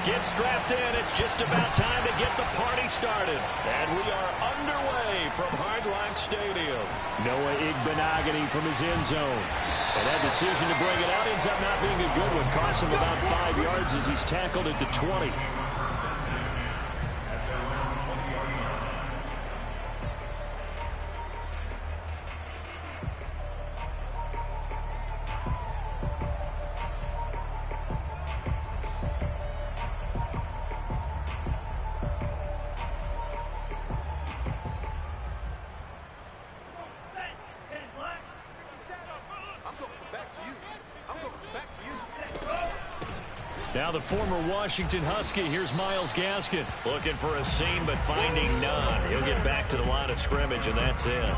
Get strapped in. It's just about time to get the party started. And we are underway from Hard Rock Stadium. Noah Igbenogany from his end zone. And that decision to bring it out ends up not being a good one. Cost him about 5 yards as he's tackled at the 20. Now the former Washington Husky, here's Myles Gaskin. Looking for a seam, but finding none. He'll get back to the line of scrimmage, and that's it.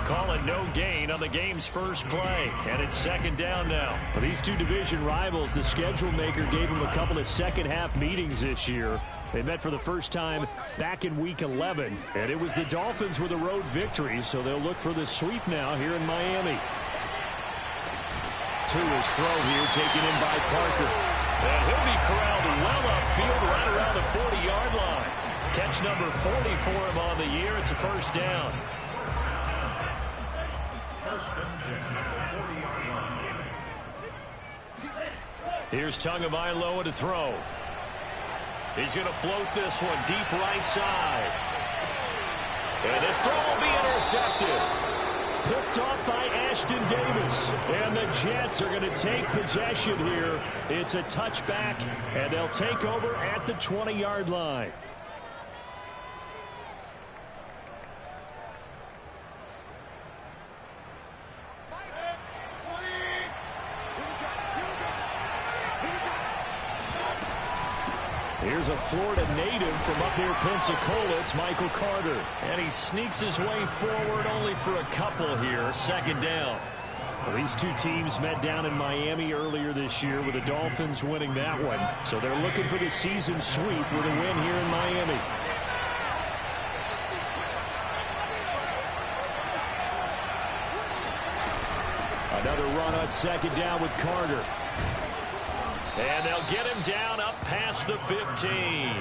Calling no gain on the game's first play, and it's second down now. For these two division rivals, the schedule maker gave them a couple of second-half meetings this year. They met for the first time back in Week 11, and it was the Dolphins with a road victory, so they'll look for the sweep now here in Miami. To his throw here, taken in by Parker. And he'll be corralled well upfield right around the 40-yard line. Catch number 40 for him on the year. It's a first down. Here's Tagovailoa to throw. He's going to float this one deep right side. And this throw will be intercepted. Picked off by Ashton Davis. And the Jets are going to take possession here. It's a touchback, and they'll take over at the 20-yard line. Here's a Florida native from up near Pensacola. It's Michael Carter. And he sneaks his way forward only for a couple here. Second down. Well, these two teams met down in Miami earlier this year with the Dolphins winning that one. So they're looking for the season sweep with a win here in Miami. Another run on second down with Carter. And they'll get him down up past the 15.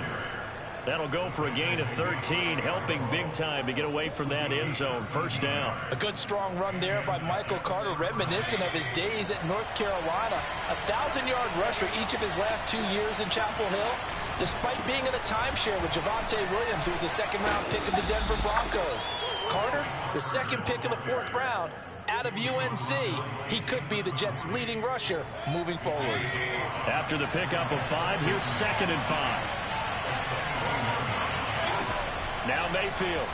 That'll go for a gain of 13, helping big time to get away from that end zone. First down. A good strong run there by Michael Carter, reminiscent of his days at North Carolina. 1,000-yard rusher each of his last 2 years in Chapel Hill, despite being in a timeshare with Javonte Williams, who was a second-round pick of the Denver Broncos. Carter, the second pick of the 4th round. Out of UNC, he could be the Jets' leading rusher moving forward. After the pickup of 5, here's 2nd and 5. Now Mayfield.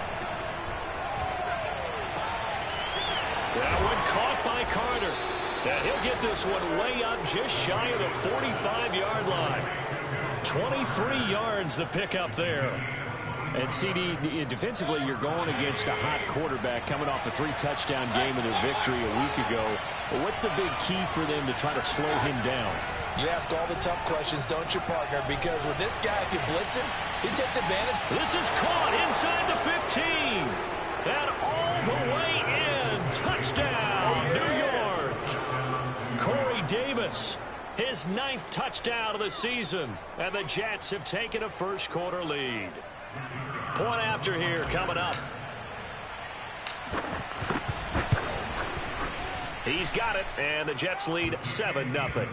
That one caught by Carter. And he'll get this one way up just shy of the 45-yard line. 23 yards the pickup there. And, CD, defensively, you're going against a hot quarterback coming off a 3-touchdown game and a victory a week ago. But what's the big key for them to try to slow him down? You ask all the tough questions, don't you, partner? Because with this guy, if you blitz him, he takes advantage. This is caught inside the 15. And all the way in. Touchdown, New York. Corey Davis, his 9th touchdown of the season. And the Jets have taken a first-quarter lead. Point after here coming up. He's got it, and the Jets lead 7-0.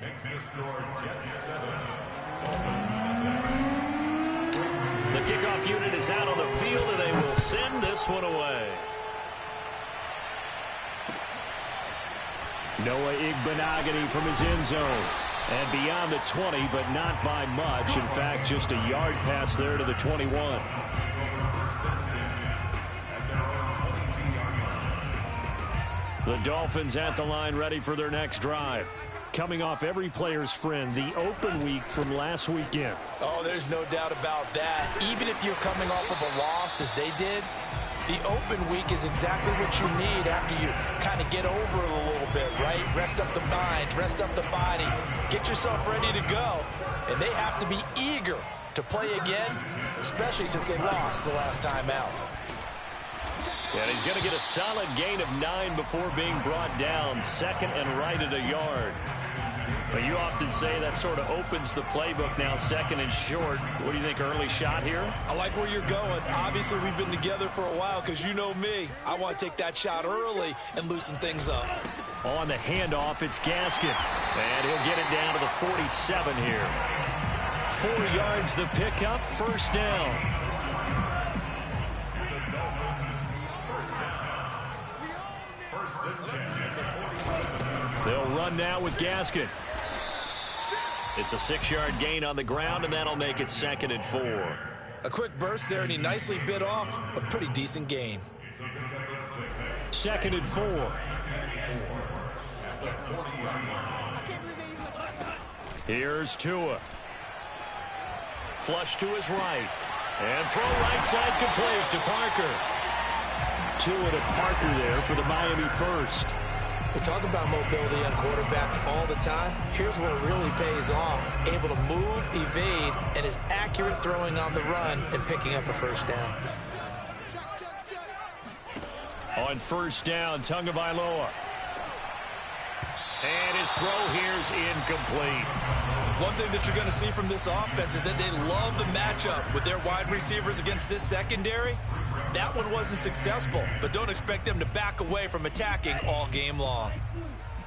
Makes the score Jets 7. The kickoff unit is out on the field, and they will send this one away. Noah Igbenogany from his end zone. And beyond the 20, but not by much. In fact, just a yard pass there to the 21. The Dolphins at the line ready for their next drive. Coming off every player's friend, the open week from last weekend. Oh, there's no doubt about that. Even if you're coming off of a loss as they did, the open week is exactly what you need after you kind of get over it a little bit, right? Rest up the mind, rest up the body, get yourself ready to go. And they have to be eager to play again, especially since they lost the last time out. And he's going to get a solid gain of 9 before being brought down. 2nd and right at a yard. Well, you often say that sort of opens the playbook now, second and short. What do you think, early shot here? I like where you're going. Obviously, we've been together for a while because you know me. I want to take that shot early and loosen things up. On the handoff, it's Gaskin. And he'll get it down to the 47 here. 4 yards the pickup, first down. They'll run now with Gaskin. It's a 6-yard gain on the ground, and that'll make it 2nd and 4. A quick burst there, and he nicely bit off a pretty decent gain. 2nd and 4. Here's Tua. Flush to his right. And throw right side complete to Parker. Tua to Parker there for the Miami first. We talk about mobility on quarterbacks all the time. Here's where it really pays off. Able to move, evade, and is accurate throwing on the run and picking up a first down. On first down, Tagovailoa. And his throw here's incomplete. One thing that you're going to see from this offense is that they love the matchup with their wide receivers against this secondary. That one wasn't successful, but don't expect them to back away from attacking all game long.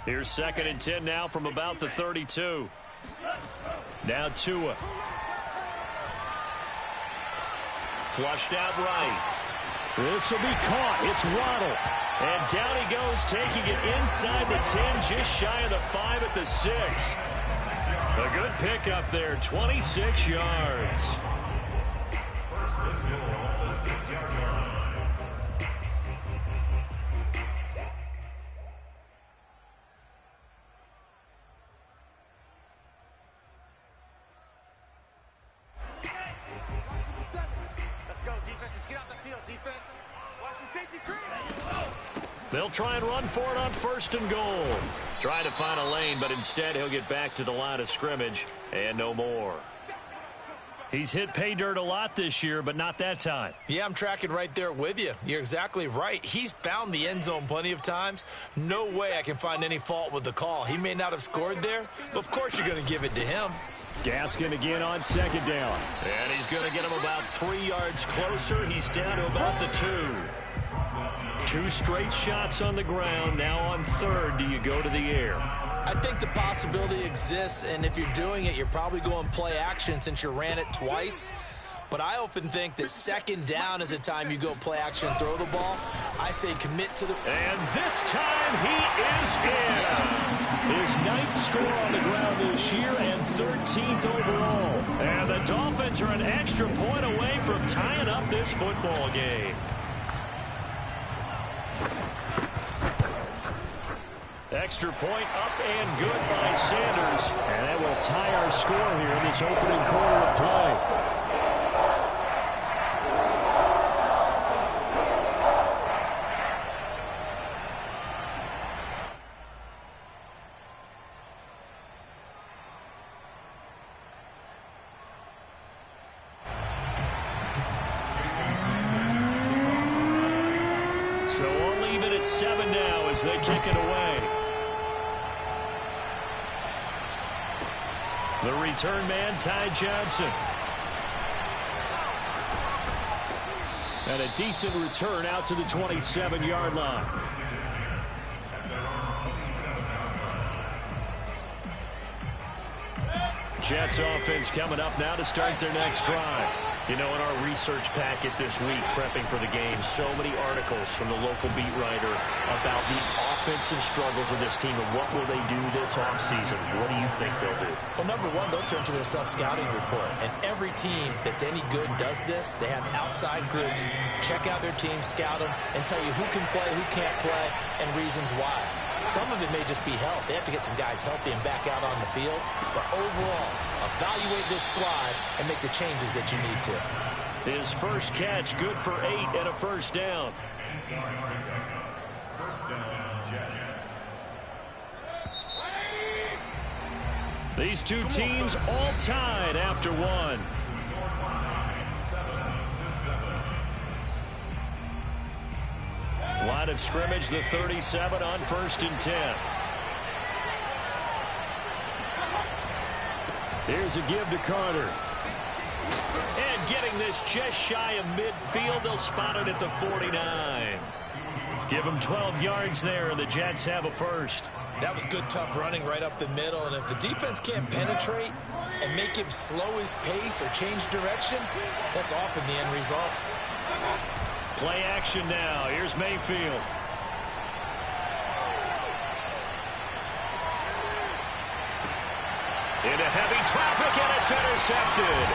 Here's 2nd and 10 now from about the 32. Now Tua. Flushed out right. This will be caught. It's Waddle. And down he goes, taking it inside the 10, just shy of the 5 at the 6. A good pickup there, 26 yards. First and goal on the 6-yard line. Let's go, defense. Let's get out the field, defense. Watch the safety crease. They'll try and run for it on 1st and goal. Try to find a lane, but instead he'll get back to the line of scrimmage and no more. He's hit pay dirt a lot this year, but not that time. Yeah, I'm tracking right there with you. You're exactly right. He's found the end zone plenty of times. No way I can find any fault with the call. He may not have scored there, but of course you're going to give it to him. Gaskin again on 2nd down. And he's going to get him about 3 yards closer. He's down to about the 2. 2 straight shots on the ground. Now on 3rd, do you go to the air? I think the possibility exists, and if you're doing it, you're probably going play action since you ran it twice. But I often think that 2nd down is a time you go play action and throw the ball. I say commit to the... And this time he is in. Yes. His 9th score on the ground this year and 13th overall. And the Dolphins are an extra point away from tying up this football game. Extra point up and good by Sanders. And that will tie our score here in this opening quarter of play. So we'll leave it at 7 now as they kick it away. The return man, Ty Johnson. And a decent return out to the 27-yard line. Jets offense coming up now to start their next drive. You know, in our research packet this week, prepping for the game, so many articles from the local beat writer about the offensive struggles of this team and what will they do this offseason. What do you think they'll do? Well, number one, they'll turn to their self-scouting report. And every team that's any good does this. They have outside groups, check out their team, scout them, and tell you who can play, who can't play, and reasons why. Some of it may just be health. They have to get some guys healthy and back out on the field. But overall, evaluate this squad and make the changes that you need to. His first catch, good for 8 and a first down. First down, Jets. These two teams all tied after one. Line of scrimmage, the 37 on 1st and 10. Here's a give to Carter. And getting this just shy of midfield, they'll spot it at the 49. Give them 12 yards there, and the Jets have a first. That was good, tough running right up the middle, and if the defense can't penetrate and make him slow his pace or change direction, that's often the end result. Play action now. Here's Mayfield. Into heavy traffic, and it's intercepted.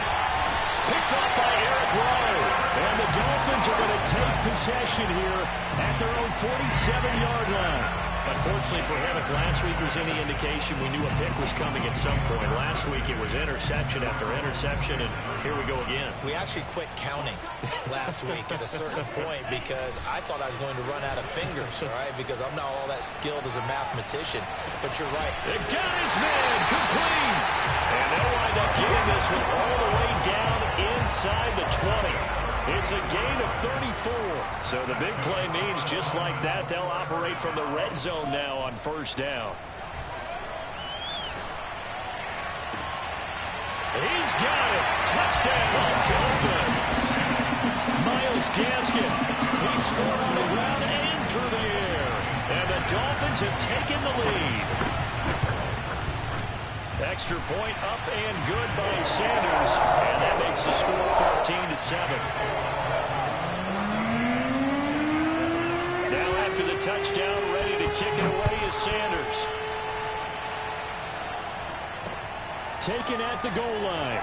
Picked off by Eric Rowe. And the Dolphins are going to take possession here at their own 47-yard line. Unfortunately for him, if last week was any indication, we knew a pick was coming at some point. Last week it was interception after interception, and here we go again. We actually quit counting last week at a certain point because I thought I was going to run out of fingers, all right, because I'm not all that skilled as a mathematician. But you're right. It got his man complete. And they'll wind up getting this one all the way down inside the 20. It's a gain of 34. So the big play means just like that, they'll operate from the red zone now on first down. He's got it. Touchdown, Dolphins. Myles Gaskin. He scored on the ground and through the air. And the Dolphins have taken the lead. Extra point up and good by Sanders. And that makes the score 14-7. Now after the touchdown, ready to kick it away is Sanders. Taken at the goal line.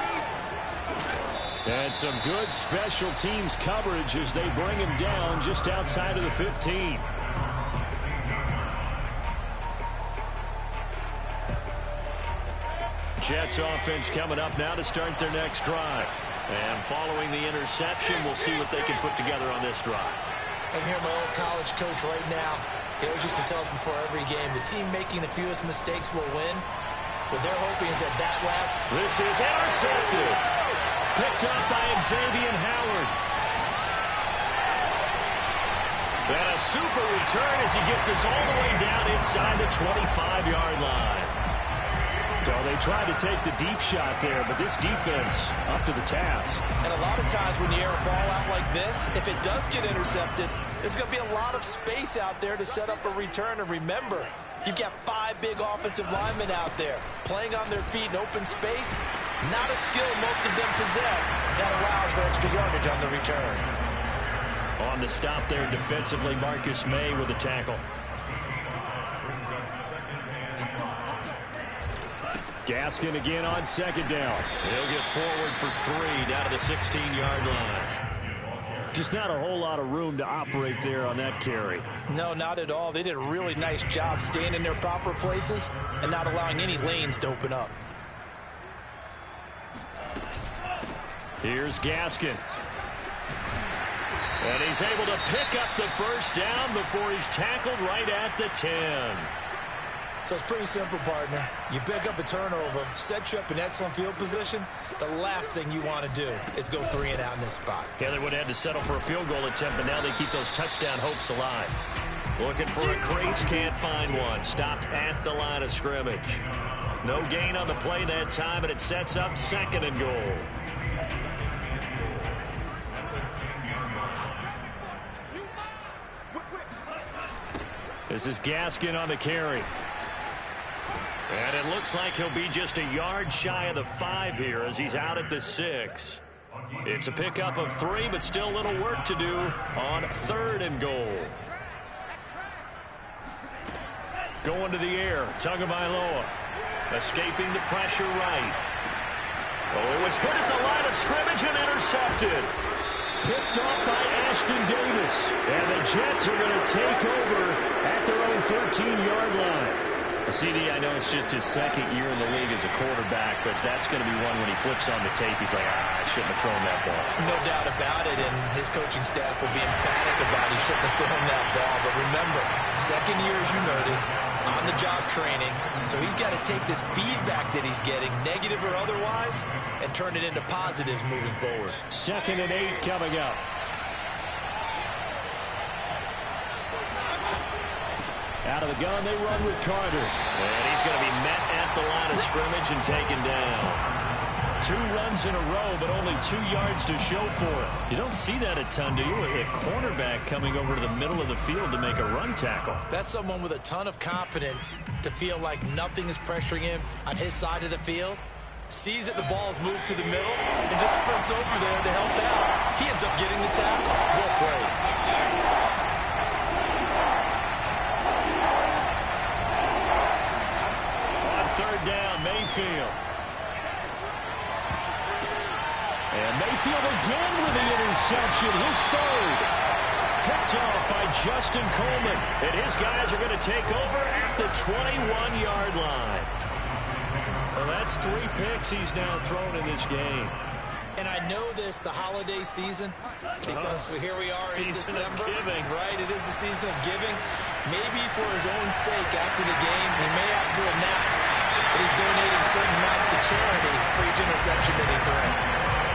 And some good special teams coverage as they bring him down just outside of the 15. Jets offense coming up now to start their next drive. And following the interception, we'll see what they can put together on this drive. I can hear my old college coach right now. He always used to tell us before every game, the team making the fewest mistakes will win. What they're hoping is that last... This is intercepted. Picked up by Xavier Howard. And a super return as he gets us all the way down inside the 25-yard line. So they tried to take the deep shot there, but this defense up to the task. And a lot of times when you air a ball out like this, if it does get intercepted, there's going to be a lot of space out there to set up a return. And remember, you've got 5 big offensive linemen out there playing on their feet in open space. Not a skill most of them possess that allows for extra yardage on the return. On the stop there defensively, Marcus May with a tackle. Gaskin again on second down. He'll get forward for 3 down to the 16-yard line. Just not a whole lot of room to operate there on that carry. No, not at all. They did a really nice job staying in their proper places and not allowing any lanes to open up. Here's Gaskin. And he's able to pick up the first down before he's tackled right at the 10. So it's pretty simple, partner. You pick up a turnover, set you up in excellent field position. The last thing you want to do is go 3 and out in this spot. Yeah, they would have had to settle for a field goal attempt, but now they keep those touchdown hopes alive. Looking for a crease, can't find one. Stopped at the line of scrimmage. No gain on the play that time, and it sets up 2nd and goal. This is Gaskin on the carry. And it looks like he'll be just a yard shy of the 5 here as he's out at the 6. It's a pickup of 3, but still a little work to do on 3rd and goal. Going to the air, Tagovailoa. Escaping the pressure right. Oh, it was hit at the line of scrimmage and intercepted. Picked off by Ashton Davis. And the Jets are going to take over at their own 13-yard line. CD, I know it's just his 2nd year in the league as a quarterback, but that's going to be one when he flips on the tape. He's like, I shouldn't have thrown that ball. No doubt about it, and his coaching staff will be emphatic about he shouldn't have thrown that ball. But remember, 2nd year, as you noted, on-the-job training. So he's got to take this feedback that he's getting, negative or otherwise, and turn it into positives moving forward. 2nd and 8 coming up. Out of the gun, they run with Carter. And he's going to be met at the line of scrimmage and taken down. 2 runs in a row, but only 2 yards to show for it. You don't see that a ton, do you? A cornerback coming over to the middle of the field to make a run tackle. That's someone with a ton of confidence to feel like nothing is pressuring him on his side of the field. Sees that the ball's moved to the middle and just sprints over there to help out. He ends up getting the tackle. Well played. On 3rd down, Mayfield. And Mayfield again with the interception, his 3rd. Picked off by Justin Coleman. And his guys are going to take over at the 21-yard line. Well, that's 3 picks he's now thrown in this game. And I know this, the holiday season, because here we are in December. Right, it is the season of giving. Maybe for his own sake after the game, he may have to announce that he's donating certain amounts to charity for each interception that he throws.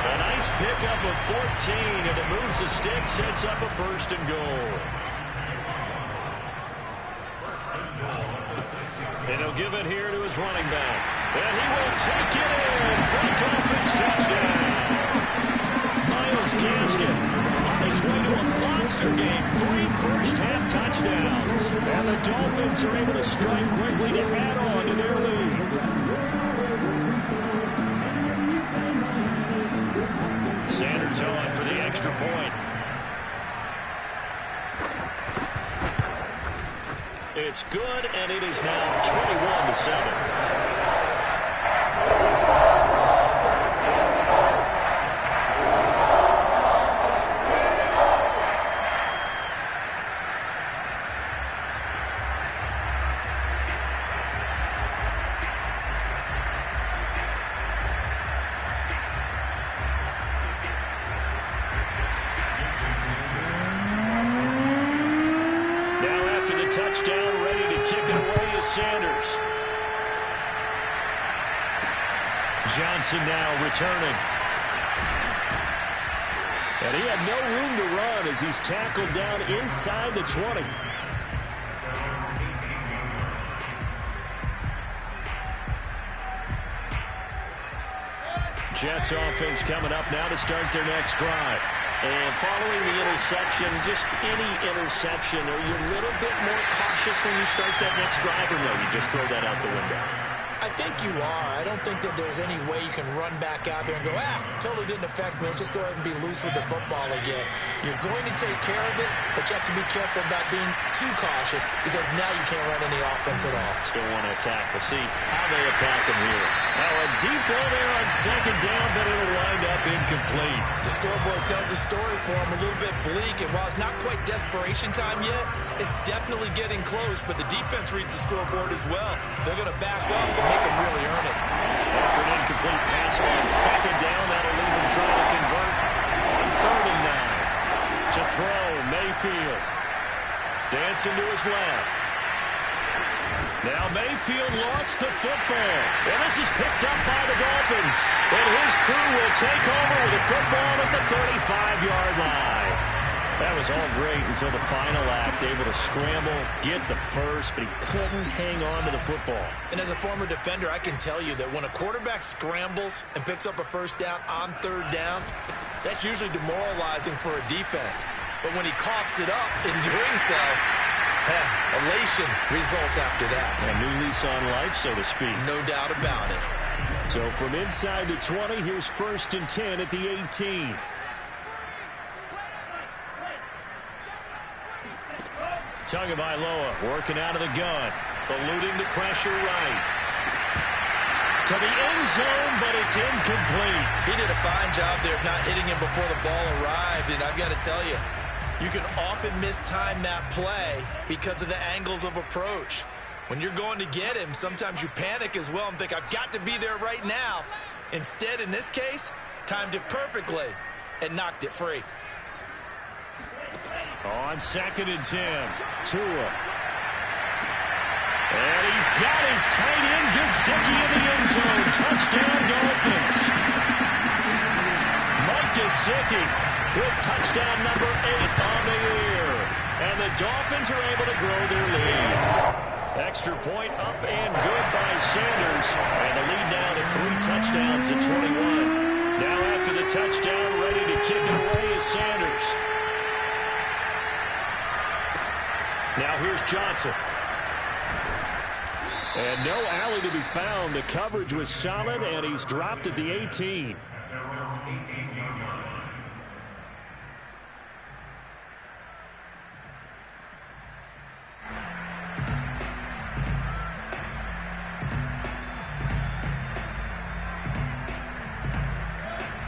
A nice pickup of 14, and it moves the stick, sets up a 1st and goal. And he'll give it here to his running back. And he will take it in for a Dolphins touchdown. Myles Gaskin on his way to a monster game. 3 first-half touchdowns. And the Dolphins are able to strike quickly to add on to their lead. Sanders on for the extra point. It's good, and it is now 21-7. Touchdown, ready to kick it away is Sanders. Johnson now returning. And he had no room to run as he's tackled down inside the 20. Jets offense coming up now to start their next drive. And following the interception, just any interception, are you a little bit more cautious when you start that next drive, or no, you just throw that out the window? I think you are. I don't think that there's any way you can run back out there and go, totally didn't affect me. Let's just go ahead and be loose with the football again. You're going to take care of it, but you have to be careful about being too cautious because now you can't run any offense at all. Still want to attack. We'll see how they attack him here. Now a deep ball there on 2nd down, but it'll wind up incomplete. The scoreboard tells a story for him, a little bit bleak, and while it's not quite desperation time yet, it's definitely getting close, but the defense reads the scoreboard as well. They're going to back up and make them really earn it. After an incomplete pass on 2nd down, that'll leave him trying to convert on 3rd and 9. To throw, Mayfield. Dancing to his left. Now Mayfield lost the football. And this is picked up by the Dolphins. And his crew will take over with the football at the 35-yard line. That was all great until the final act, able to scramble, get the first, but he couldn't hang on to the football. And as a former defender, I can tell you that when a quarterback scrambles and picks up a 1st down on 3rd down, that's usually demoralizing for a defense. But when he coughs it up in doing so, elation results after that. A new lease on life, so to speak. No doubt about it. So from inside the 20, here's 1st and 10 at the 18. Tagovailoa working out of the gun, eluding the pressure right. To the end zone, but it's incomplete. He did a fine job there of not hitting him before the ball arrived, and I've got to tell you, you can often mistime that play because of the angles of approach. When you're going to get him, sometimes you panic as well and think, I've got to be there right now. Instead, in this case, timed it perfectly and knocked it free. On 2nd and 10, Tua. And he's got his tight end, Gesicki, in the end zone. Touchdown, Dolphins. Mike Gesicki with touchdown number 8 on the year. And the Dolphins are able to grow their lead. Extra point up and good by Sanders. And the lead now to 3 touchdowns at 21. Now after the touchdown, ready to kick it away is Sanders. Now here's Johnson. And no alley to be found. The coverage was solid, and he's dropped at the 18.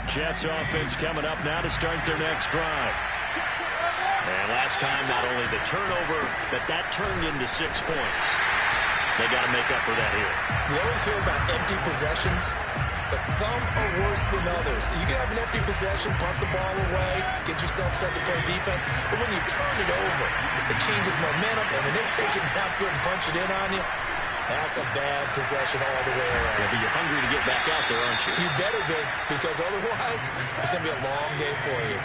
Jets offense coming up now to start their next drive. And last time, not only the turnover, but that turned into 6 points. They got to make up for that here. We always hear about empty possessions, but some are worse than others. You can have an empty possession, punt the ball away, get yourself set to play defense, but when you turn it over, it changes momentum, and when they take it downfield and punch it in on you, that's a bad possession all the way around. Yeah, but you're hungry to get back out there, aren't you? You better be, because otherwise, it's going to be a long day for you.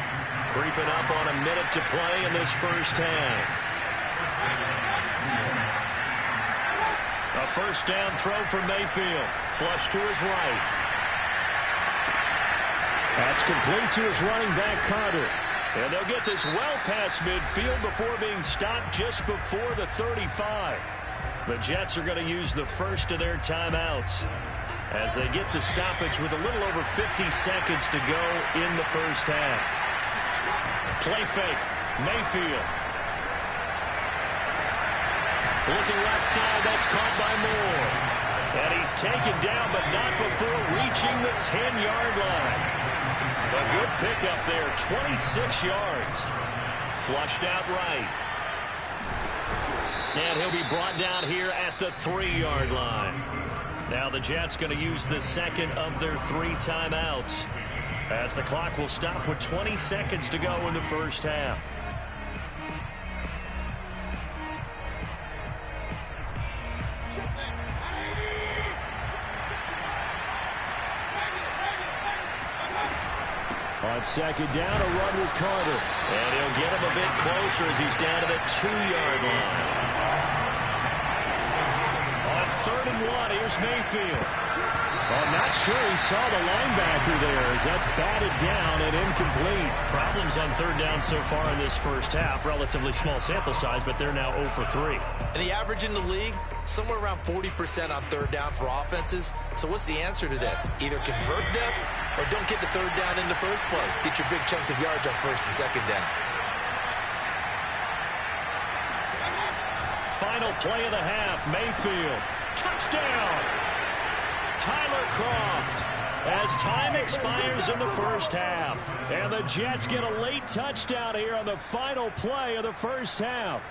Creeping up on a minute to play in this first half. A first down throw for Mayfield. Flush to his right. That's complete to his running back, Carter. And they'll get this well past midfield before being stopped just before the 35. The Jets are going to use the first of their timeouts as they get the stoppage with a little over 50 seconds to go in the first half. Play fake. Mayfield. Looking left side. That's caught by Moore. And he's taken down, but not before reaching the 10-yard line. A good pickup there. 26 yards. Flushed out right. And he'll be brought down here at the 3-yard line. Now the Jets going to use the second of their 3 timeouts, as the clock will stop with 20 seconds to go in the first half. On second down, a run with Carter. And he'll get him a bit closer as he's down to the 2-yard line. On 3rd and 1, here's Mayfield. I'm not sure he saw the linebacker there as that's batted down and incomplete. Problems on 3rd down so far in this first half. Relatively small sample size, but they're now 0 for 3. And the average in the league, somewhere around 40% on 3rd down for offenses. So what's the answer to this? Either convert them or don't get the 3rd down in the first place. Get your big chunks of yards on 1st and 2nd down. Final play of the half. Mayfield. Touchdown! Tyler Croft as time expires in the first half. And the Jets get a late touchdown here on the final play of the first half.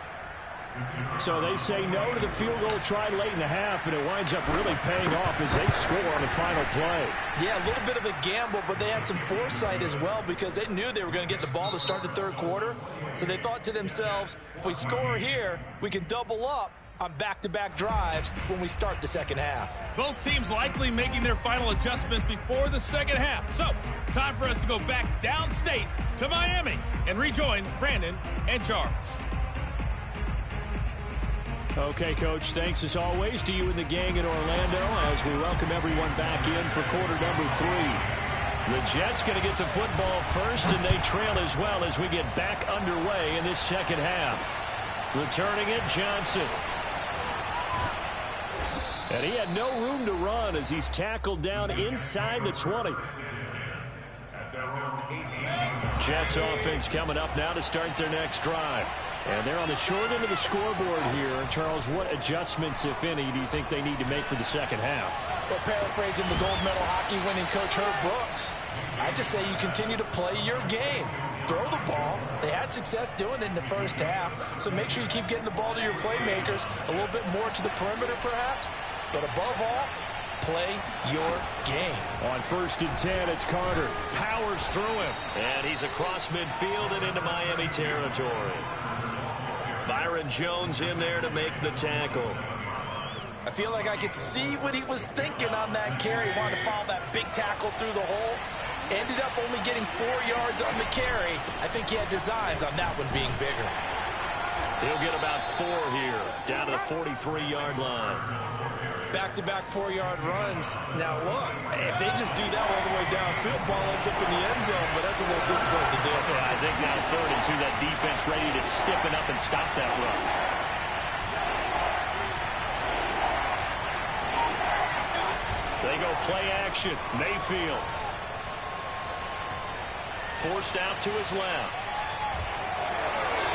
So they say no to the field goal try late in the half, and it winds up really paying off as they score on the final play. Yeah, a little bit of a gamble, but they had some foresight as well because they knew they were going to get the ball to start the 3rd quarter. So they thought to themselves, if we score here, we can double up on back-to-back drives when we start the 2nd half. Both teams likely making their final adjustments before the 2nd half. So, time for us to go back downstate to Miami and rejoin Brandon and Charles. Okay, Coach, thanks as always to you and the gang in Orlando as we welcome everyone back in for quarter number 3. The Jets going to get the football first, and they trail as well as we get back underway in this 2nd half. Returning it, Johnson. And he had no room to run as he's tackled down inside the 20. Jets offense coming up now to start their next drive. And they're on the short end of the scoreboard here. Charles, what adjustments, if any, do you think they need to make for the 2nd half? Well, paraphrasing the gold medal hockey winning coach Herb Brooks, I just say you continue to play your game. Throw the ball. They had success doing it in the first half, so make sure you keep getting the ball to your playmakers, a little bit more to the perimeter perhaps, but above all, play your game. On 1st and 10, it's Carter. Powers through him. And he's across midfield and into Miami territory. Byron Jones in there to make the tackle. I feel like I could see what he was thinking on that carry. Wanted to follow that big tackle through the hole. Ended up only getting 4 yards on the carry. I think he had designs on that one being bigger. He'll get about 4 here, down to the 43-yard line. Back-to-back 4-yard runs. Now, look, if they just do that all the way downfield, ball ends up in the end zone, but that's a little difficult to do. Yeah, I think now 3rd and 2, that defense ready to stiffen up and stop that run. They go play action. Mayfield. Forced out to his left.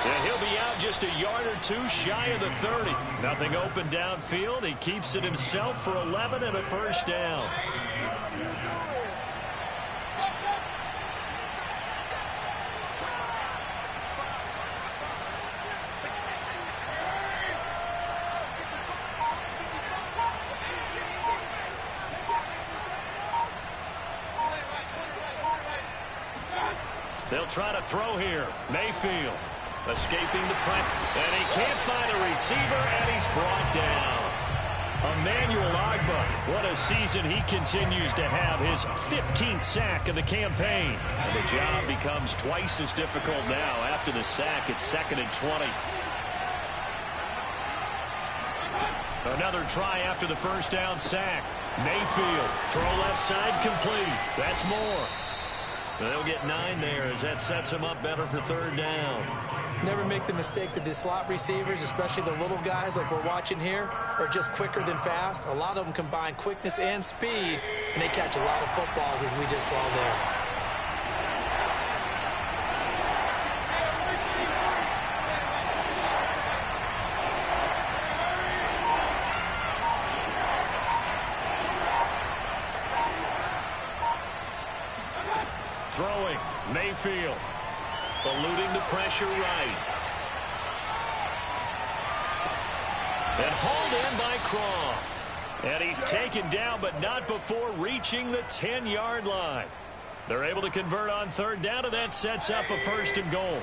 And he'll be out just a yard or 2 shy of the 30. Nothing open downfield. He keeps it himself for 11 and a first down. They'll try to throw here. Mayfield. Escaping the pressure, and he can't find a receiver, and he's brought down. Emmanuel Ogbah, what a season he continues to have, his 15th sack of the campaign. And the job becomes twice as difficult now. After the sack, it's 2nd and 20. Another try after the first down sack. Mayfield, throw left side complete. That's more. They'll get 9 there as that sets him up better for 3rd down. Never make the mistake that the slot receivers, especially the little guys like we're watching here, are just quicker than fast. A lot of them combine quickness and speed, and they catch a lot of footballs, as we just saw there. Throwing, Mayfield. Eluding the pressure right. And hauled in by Croft. And he's taken down, but not before reaching the 10-yard line. They're able to convert on 3rd down, and that sets up a 1st and goal.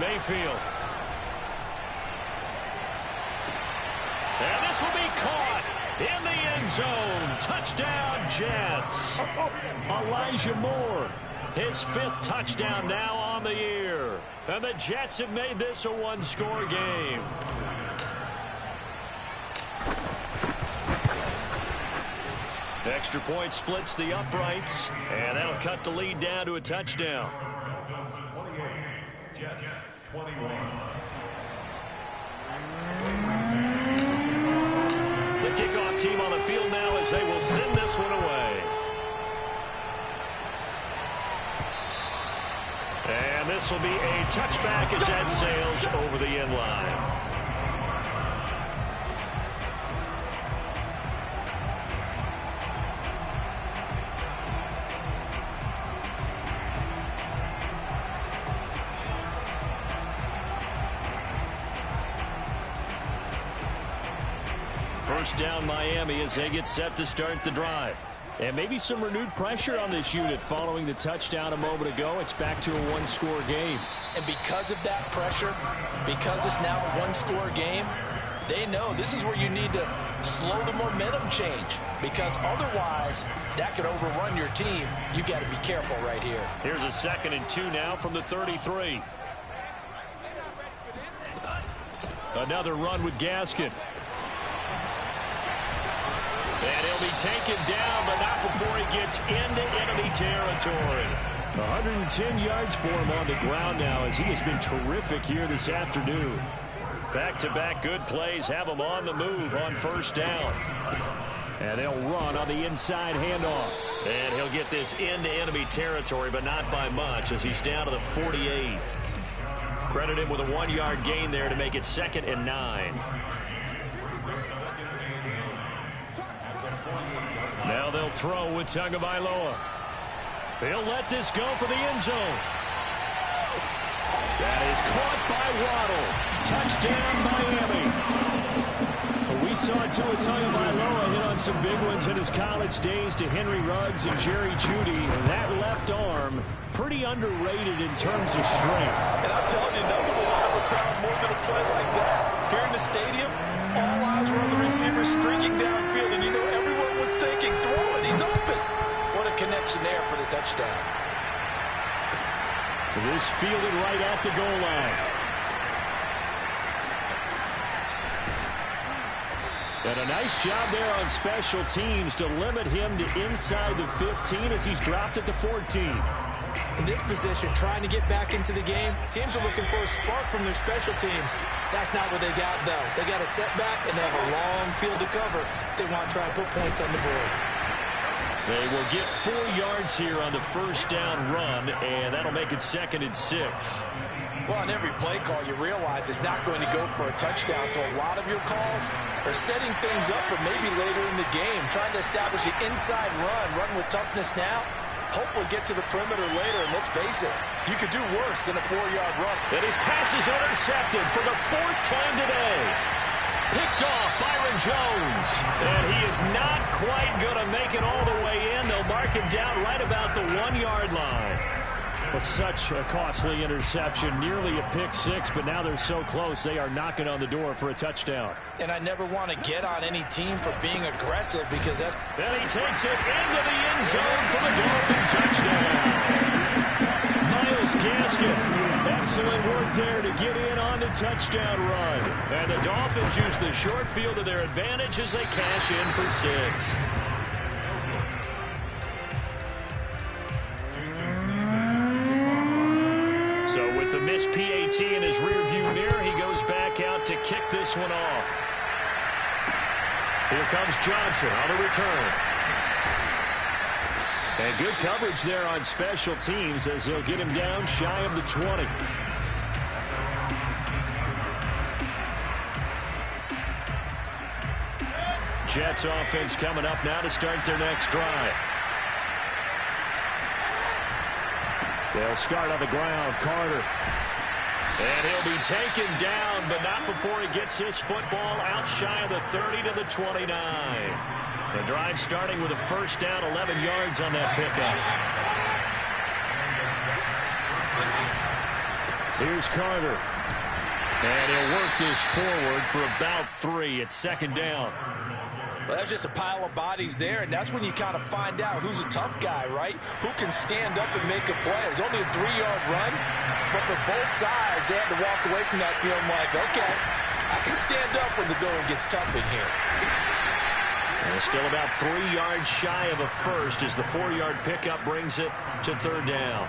Mayfield. And this will be caught in the end zone. Touchdown, Jets. Elijah Moore, his 5th touchdown now on the year. And the Jets have made this a 1-score game. Extra point splits the uprights, and that'll cut the lead down to a touchdown. 28, Jets 21. The kickoff team on the field now as they will send this one away. And this will be a touchback as that sails over the end line. First down Miami as they get set to start the drive. And maybe some renewed pressure on this unit following the touchdown a moment ago. It's back to a 1-score game. And because of that pressure, because it's now a 1-score game, they know this is where you need to slow the momentum change, because otherwise that could overrun your team. You got to be careful right here. Here's a 2nd and 2 now from the 33. Another run with Gaskin. And he'll be taken down, but not before he gets into enemy territory. 110 yards for him on the ground now, as he has been terrific here this afternoon. Back-to-back good plays have him on the move on 1st down. And they'll run on the inside handoff. And he'll get this into enemy territory, but not by much, as he's down to the 48. Credit him with a 1-yard gain there to make it 2nd and 9. Now they'll throw with Tagovailoa. He'll let this go for the end zone. That is caught by Waddle. Touchdown, Miami. We saw Tua Tagovailoa hit on some big ones in his college days to Henry Ruggs and Jerry Jeudy. And that left arm, pretty underrated in terms of strength. And I'm telling you, nothing will out of a crowd more than a play like that. Here in the stadium, all eyes were on the receiver streaking downfield, and you know everyone was thinking, throw it, he's open. What a connection there for the touchdown. This fielded right at the goal line. And a nice job there on special teams to limit him to inside the 15 as he's dropped at the 14. In this position, trying to get back into the game, teams are looking for a spark from their special teams. That's not what they got, though. They got a setback, and they have a long field to cover if they want to try and put points on the board. They will get 4 yards here on the first down run, and that'll make it 2nd and 6. Well, on every play call, you realize it's not going to go for a touchdown, so a lot of your calls are setting things up for maybe later in the game, trying to establish the inside run with toughness now. Hopefully get to the perimeter later, and let's face it, you could do worse than a 4-yard run. And his pass is intercepted for the 4th time today. Picked off Byron Jones. And he is not quite going to make it all the way in. They'll mark him down right about the 1-yard line. Well, such a costly interception, nearly a pick 6, but now they're so close they are knocking on the door for a touchdown. And I never want to get on any team for being aggressive because that's... Then he takes it into the end zone for the Dolphin touchdown. Myles Gaskin, excellent work there to get in on the touchdown run. And the Dolphins use the short field to their advantage as they cash in for 6. So with the missed PAT in his rearview mirror, he goes back out to kick this one off. Here comes Johnson on the return. And good coverage there on special teams as they'll get him down shy of the 20. Jets offense coming up now to start their next drive. They'll start on the ground. Carter. And he'll be taken down, but not before he gets this football out shy of the 30 to the 29. The drive starting with a first down, 11 yards on that pickup. Here's Carter. And he'll work this forward for about 3 at 2nd down. Well, that's just a pile of bodies there, and that's when you kind of find out who's a tough guy, right? Who can stand up and make a play. It's only a 3-yard run, but for both sides, they had to walk away from that feeling like, okay, I can stand up when the going gets tough in here. And still about 3 yards shy of a first as the 4-yard pickup brings it to 3rd down.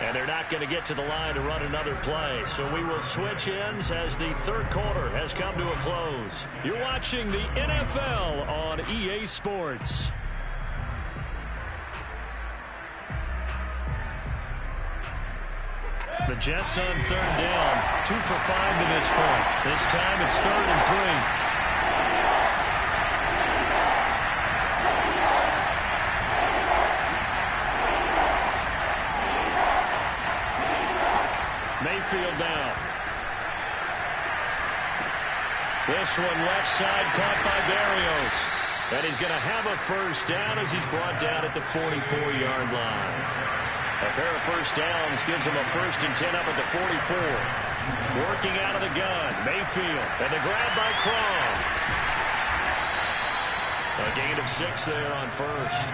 And they're not going to get to the line to run another play. So we will switch ends as the 3rd quarter has come to a close. You're watching the NFL on EA Sports. The Jets on 3rd down. 2 for 5 to this point. This time it's 3rd and 3. Mayfield down. This one left side caught by Berrios. And he's going to have a first down as he's brought down at the 44-yard line. A pair of first downs gives him a 1st and 10 up at the 44. Working out of the gun, Mayfield. And the grab by Crumz. A gain of 6 there on 1st.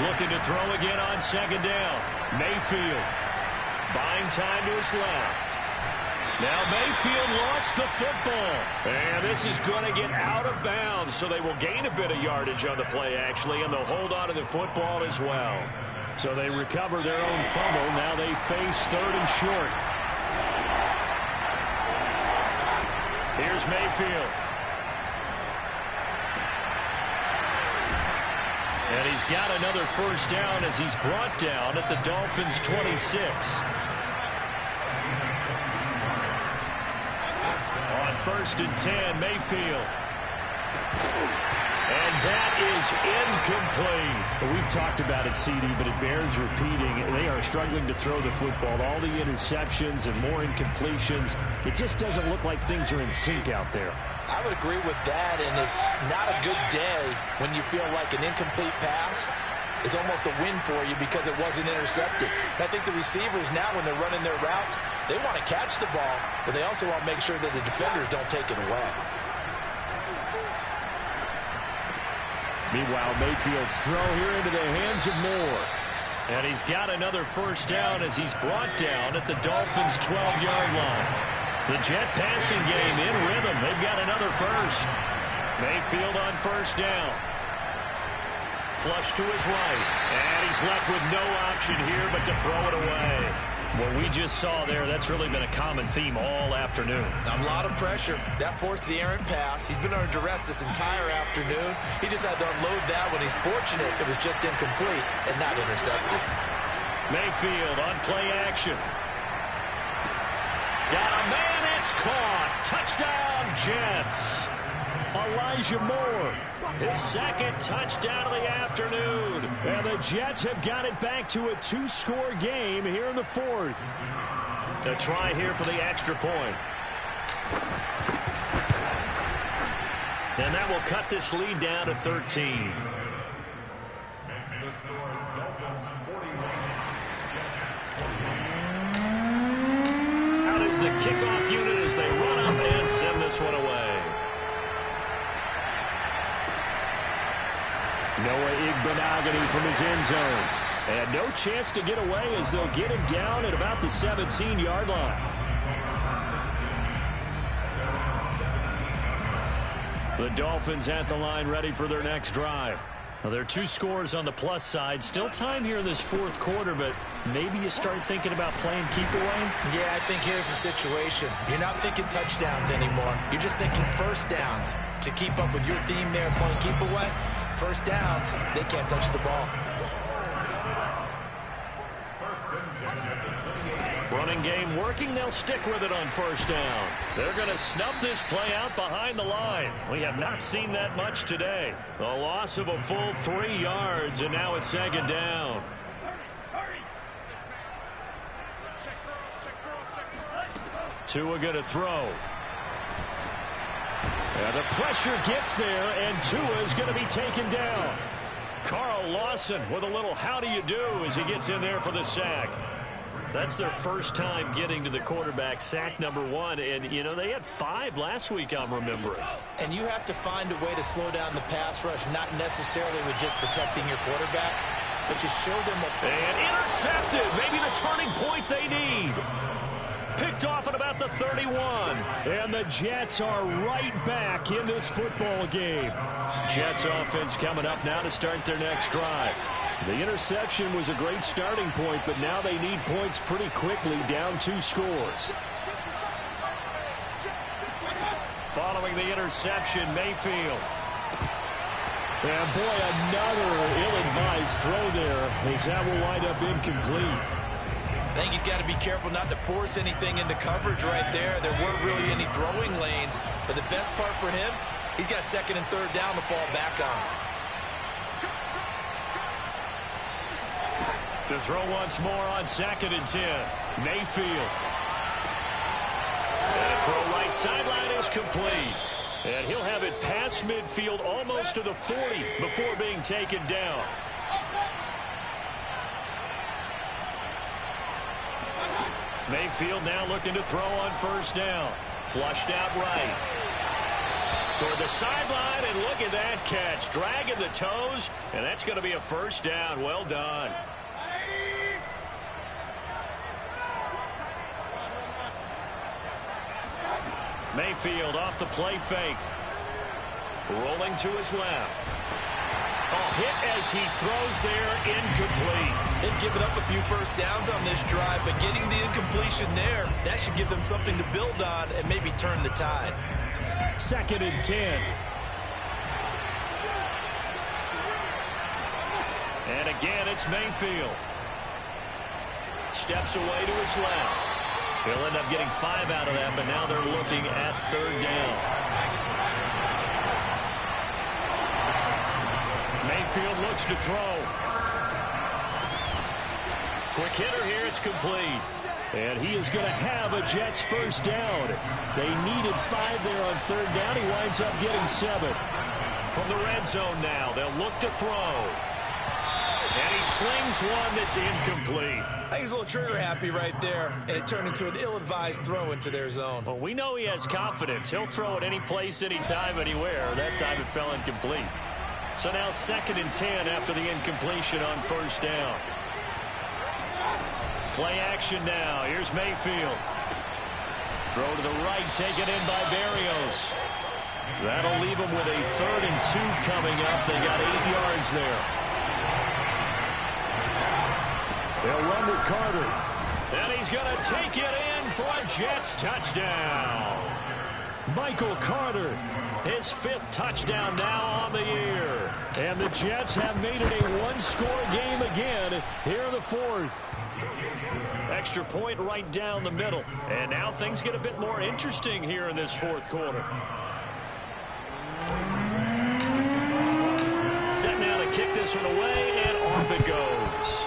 Looking to throw again on 2nd down. Mayfield buying time to his left. Now Mayfield lost the football. And this is going to get out of bounds, so they will gain a bit of yardage on the play, actually, and they'll hold on to the football as well. So they recover their own fumble. Now they face 3rd and short. Here's Mayfield. And he's got another first down as he's brought down at the Dolphins' 26. On 1st and 10, Mayfield. And that is incomplete. We've talked about it, CD, but it bears repeating. They are struggling to throw the football. All the interceptions and more incompletions. It just doesn't look like things are in sync out there. I would agree with that, and it's not a good day when you feel like an incomplete pass is almost a win for you because it wasn't intercepted. And I think the receivers now, when they're running their routes, they want to catch the ball, but they also want to make sure that the defenders don't take it away. Meanwhile, Mayfield's throw here into the hands of Moore. And he's got another first down as he's brought down at the Dolphins' 12-yard line. The Jet passing game in rhythm. They've got another first. Mayfield on first down. Flush to his right. And he's left with no option here but to throw it away. What we just saw there, that's really been a common theme all afternoon. A lot of pressure. That forced the errant pass. He's been under duress this entire afternoon. He just had to unload that when he's fortunate it was just incomplete and not intercepted. Mayfield on play action. Got a man, it's caught. Touchdown, Jets. Elijah Moore, his second touchdown of the afternoon. And the Jets have got it back to a 2-score game here in the fourth. To try here for the extra point. And that will cut this lead down to 13. Makes the score Dolphins 41, Jets 20. Out is the kickoff unit as they run up and send this one away. Noah Igbenogany from his end zone. And no chance to get away as they'll get him down at about the 17-yard line. The Dolphins at the line ready for their next drive. Well, there are 2 scores on the plus side. Still time here in this fourth quarter, but maybe you start thinking about playing keep away? Yeah, I think here's the situation. You're not thinking touchdowns anymore. You're just thinking first downs. To keep up with your theme there, playing keep away, first downs, they can't touch the ball. Running game working. They'll stick with it on first down. They're going to snub this play out behind the line. We have not seen that much today. A loss of a full 3 yards, and now it's second down. Tua going to throw. And the pressure gets there, and Tua is going to be taken down. Carl Lawson with a little how do you do as he gets in there for the sack. That's their first time getting to the quarterback, sack number 1. And, you know, they had 5 last week, I'm remembering. And you have to find a way to slow down the pass rush, not necessarily with just protecting your quarterback, but just show them a... And intercepted. Maybe the turning point they need. Picked off at about the 31. And the Jets are right back in this football game. Jets offense coming up now to start their next drive. The interception was a great starting point, but now they need points pretty quickly, down 2 scores. Following the interception, Mayfield. And boy, another ill-advised throw there, as that will wind up incomplete. I think he's got to be careful not to force anything into coverage right there. There weren't really any throwing lanes, but the best part for him, he's got second and third down to fall back on. To throw once more on second and 10. Mayfield. And a throw right sideline is complete. And he'll have it past midfield almost to the 40 before being taken down. Mayfield now looking to throw on first down. Flushed out right. Toward the sideline, and look at that catch. Dragging the toes, and that's going to be a first down. Well done. Mayfield off the play fake. Rolling to his left. A hit as he throws there, incomplete. They've given up a few first downs on this drive, but getting the incompletion there, that should give them something to build on and maybe turn the tide. Second and 10. And again, it's Mayfield. Steps away to his left. He'll end up getting 5 out of that, but now they're looking at third down. Mayfield looks to throw. Quick hitter here, it's complete. And he is going to have a Jets first down. They needed 5 there on third down. He winds up getting 7. From the red zone now, they'll look to throw. And he slings one that's incomplete. I think he's a little trigger happy right there, and it turned into an ill-advised throw into their zone. Well, we know he has confidence. He'll throw it any place, anytime, anywhere. That time it fell incomplete. So now 2nd and 10 after the incompletion on 1st down. Play action now. Here's Mayfield. Throw to the right, taken in by Berrios. That'll leave them with a 3rd and 2 coming up. They got 8 yards there. They'll run with Carter. And he's going to take it in for a Jets touchdown. Michael Carter, his 5th touchdown now on the year. And the Jets have made it a one-score game again here in the 4th. Extra point right down the middle. And now things get a bit more interesting here in this 4th quarter. Set now to kick this one away, and off it goes.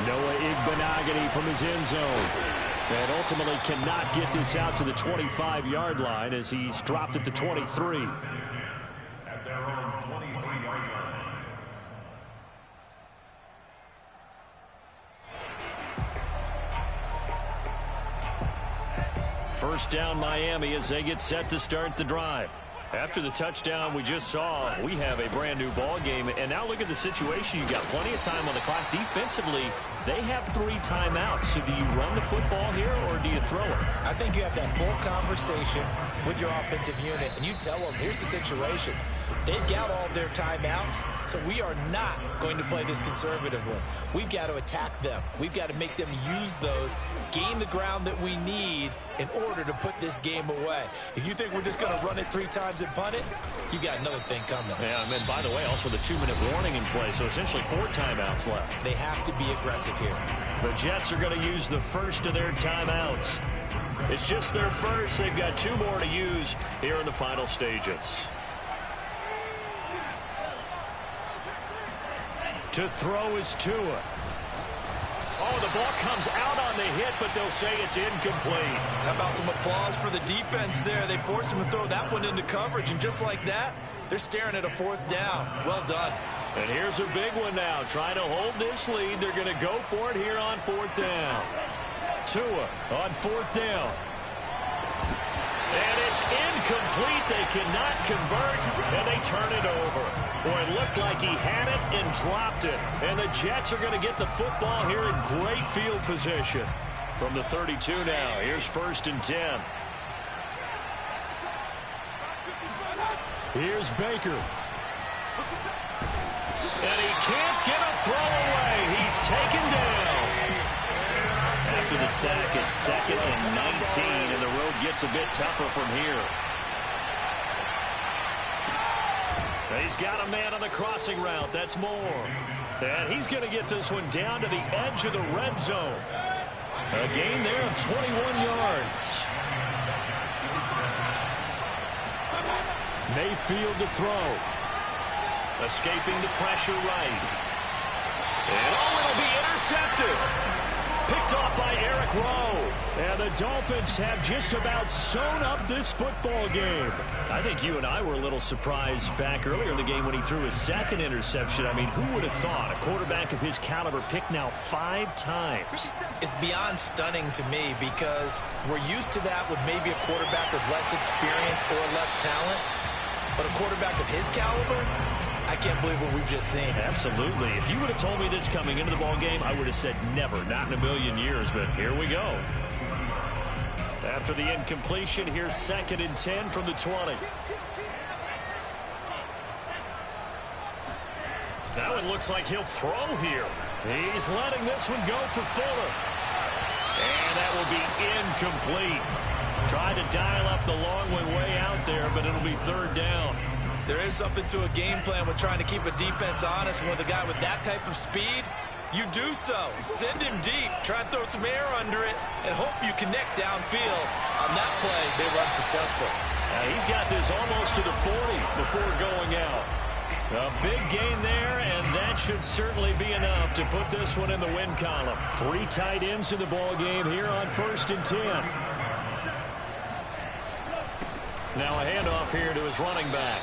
Noah Igbenogany from his end zone. And ultimately cannot get this out to the 25-yard line as he's dropped at the 23. At their own 23-yard line. First down Miami as they get set to start the drive. After the touchdown we just saw, we have a brand new ball game. And now look at the situation. You've got plenty of time on the clock. Defensively, they have 3 timeouts. So do you run the football here or do you throw it? I think you have that full conversation with your offensive unit, and you tell them, here's the situation. They've got all their timeouts, so we are not going to play this conservatively. We've got to attack them. We've got to make them use those, gain the ground that we need in order to put this game away. If you think we're just going to run it 3 times and punt it, you got another thing coming. Yeah, and then, by the way, also the 2-minute warning in play, so essentially 4 timeouts left. They have to be aggressive here. The Jets are going to use the first of their timeouts. It's just their first. They've got 2 more to use here in the final stages. To throw is Tua. Oh, the ball comes out on the hit, but they'll say it's incomplete. How about some applause for the defense there? They forced him to throw that one into coverage, and just like that, they're staring at a 4th down. Well done. And here's a big one now. Trying to hold this lead. They're going to go for it here on 4th down. Tua on 4th down. And it's incomplete. They cannot convert, and they turn it over. Boy, it looked like he had it and dropped it. And the Jets are going to get the football here in great field position. From the 32 now, here's 1st and 10. Here's Baker. And he can't get a throw away. He's taken down. After the sack, it's 2nd and 19, and the road gets a bit tougher from here. He's got a man on the crossing route. That's Moore. And he's going to get this one down to the edge of the red zone. A gain there of 21 yards. Mayfield to throw. Escaping the pressure right. And it'll be intercepted. Picked off by Eric Rowe. And the Dolphins have just about sewn up this football game. I think you and I were a little surprised back earlier in the game when he threw his 2nd interception. I mean, who would have thought a quarterback of his caliber picked now 5 times? It's beyond stunning to me because we're used to that with maybe a quarterback with less experience or less talent. But a quarterback of his caliber, I can't believe what we've just seen. Absolutely. If you would have told me this coming into the ball game, I would have said never, not in a million years, but here we go. After the incompletion, here's 2nd and 10 from the 20. Now it looks like he'll throw here. He's letting this one go for Fuller. And that will be incomplete. Tried to dial up the long one way out there, but it'll be 3rd down. There is something to a game plan with trying to keep a defense honest. When with a guy with that type of speed, you do so. Send him deep. Try and throw some air under it and hope you connect downfield. On that play, they were unsuccessful. He's got this almost to the 40 before going out. A big gain there, and that should certainly be enough to put this one in the win column. 3 tight ends in the ball game here on 1st and 10. Now a handoff here to his running back.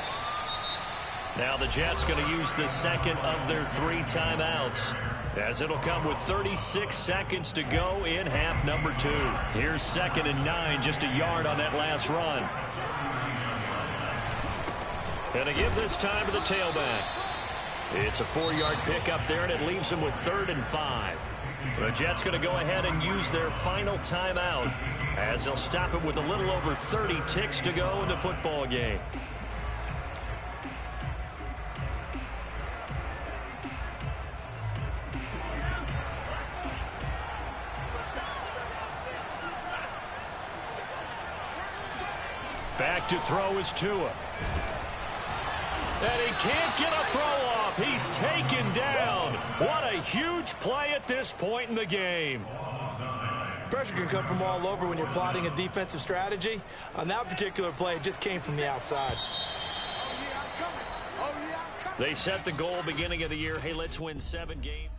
Now the Jets going to use the second of their 3 timeouts, as it'll come with 36 seconds to go in half number 2. Here's 2nd and 9, just a yard on that last run. And to give this time to the tailback. It's a 4-yard pickup there, and it leaves them with 3rd and 5. The Jets going to go ahead and use their final timeout, as they'll stop it with a little over 30 ticks to go in the football game. Back to throw is Tua. And he can't get a throw off. He's taken down. What a huge play at this point in the game. Pressure can come from all over when you're plotting a defensive strategy. On that particular play, it just came from the outside. They set the goal beginning of the year. Hey, let's win 7 games.